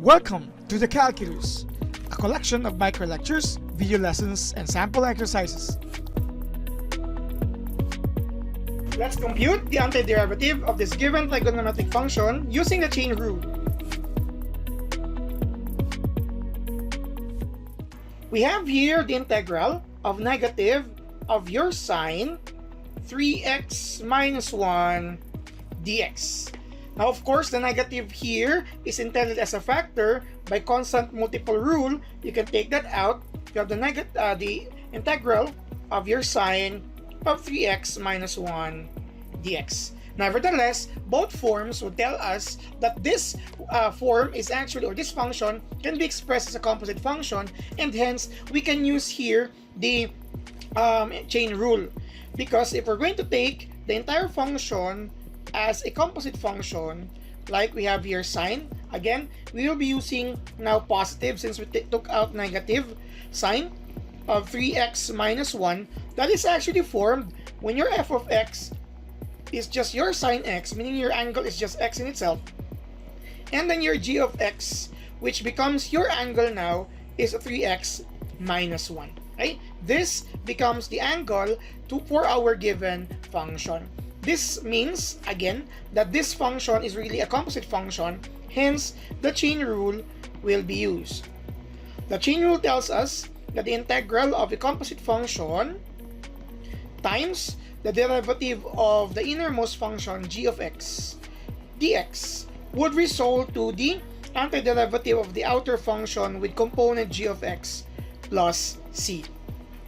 Welcome to the Calculus, a collection of micro lectures, video lessons, and sample exercises. Let's compute the antiderivative of this given trigonometric function using the chain rule. We have here the integral of negative of your sine 3x minus 1 dx. Now, of course, the negative here is intended as a factor. By constant multiple rule, you can take that out. You have the integral of your sine of 3x minus 1 dx. Nevertheless, both forms would tell us that this form is actually, or this function can be expressed as a composite function, and hence we can use here the chain rule. Because if we're going to take the entire function as a composite function, like we have here sine, again, we will be using now positive since we took out negative. Sine of 3x minus 1, that is actually formed when your f of x is just your sine x, meaning your angle is just x in itself, and then your g of x, which becomes your angle now, is 3x minus 1. Right? This becomes the angle for our given function. This means, again, that this function is really a composite function, hence the chain rule will be used. The chain rule tells us that the integral of a composite function times the derivative of the innermost function g of x dx would result to the antiderivative of the outer function with component g of x plus c.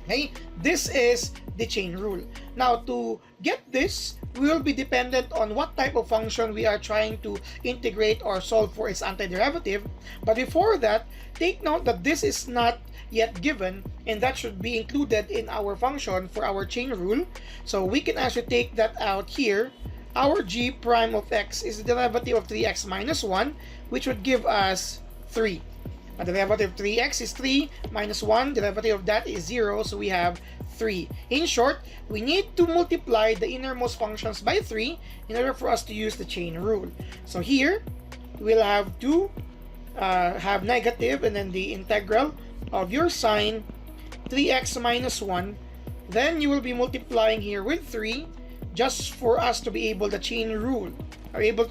Okay, this is the chain rule. Now, to get this, we will be dependent on what type of function we are trying to integrate or solve for its antiderivative. But before that, take note that this is not yet given, and that should be included in our function for our chain rule. So we can actually take that out here. Our g prime of x is the derivative of 3x minus 1, which would give us 3. The derivative of 3x is 3 minus 1, derivative of that is 0, so we have 3. In short, we need to multiply the innermost functions by 3 in order for us to use the chain rule. So here, we'll have to have negative and then the integral of your sine 3x minus 1. Then you will be multiplying here with 3 just for us to be able to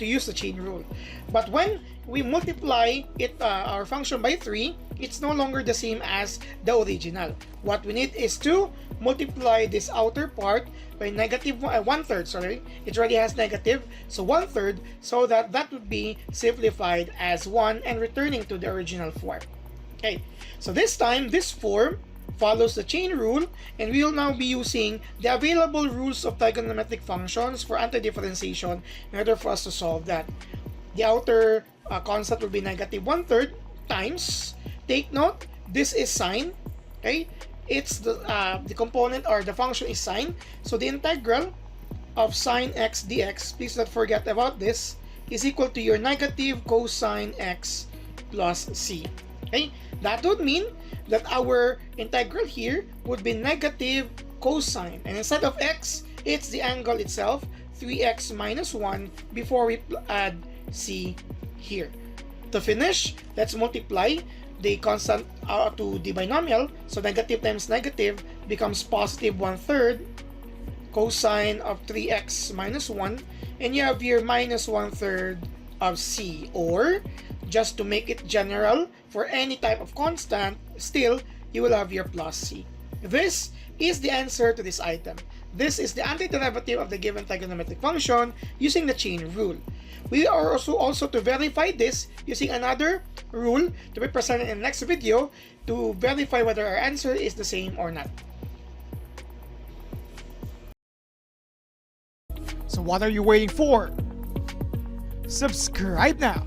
use the chain rule. But when we multiply it, our function by 3, it's no longer the same as the original. What we need is to multiply this outer part by negative 1/3. Sorry, it already has negative, so 1/3, so that would be simplified as 1 and returning to the original form. Okay, so this time this form follows the chain rule, and we will now be using the available rules of trigonometric functions for antidifferentiation in order for us to solve that. The outer constant will be negative 1/3 times, take note, this is sine, okay? It's the component, or the function is sine, so the integral of sine x dx, please don't forget about this, is equal to your negative cosine x plus c. Okay, that would mean that our integral here would be negative cosine, and instead of x, it's the angle itself, 3x minus 1, before we add c here. To finish, let's multiply the constant to the binomial, so negative times negative becomes positive 1/3 cosine of 3x minus 1, and you have here minus 1/3 of c, or just to make it general for any type of constant, still you will have your plus c. This is the answer to this item. This is the antiderivative of the given trigonometric function using the chain rule. We are also to verify this using another rule to be presented in the next video to verify whether our answer is the same or not. So what are you waiting for? Subscribe now!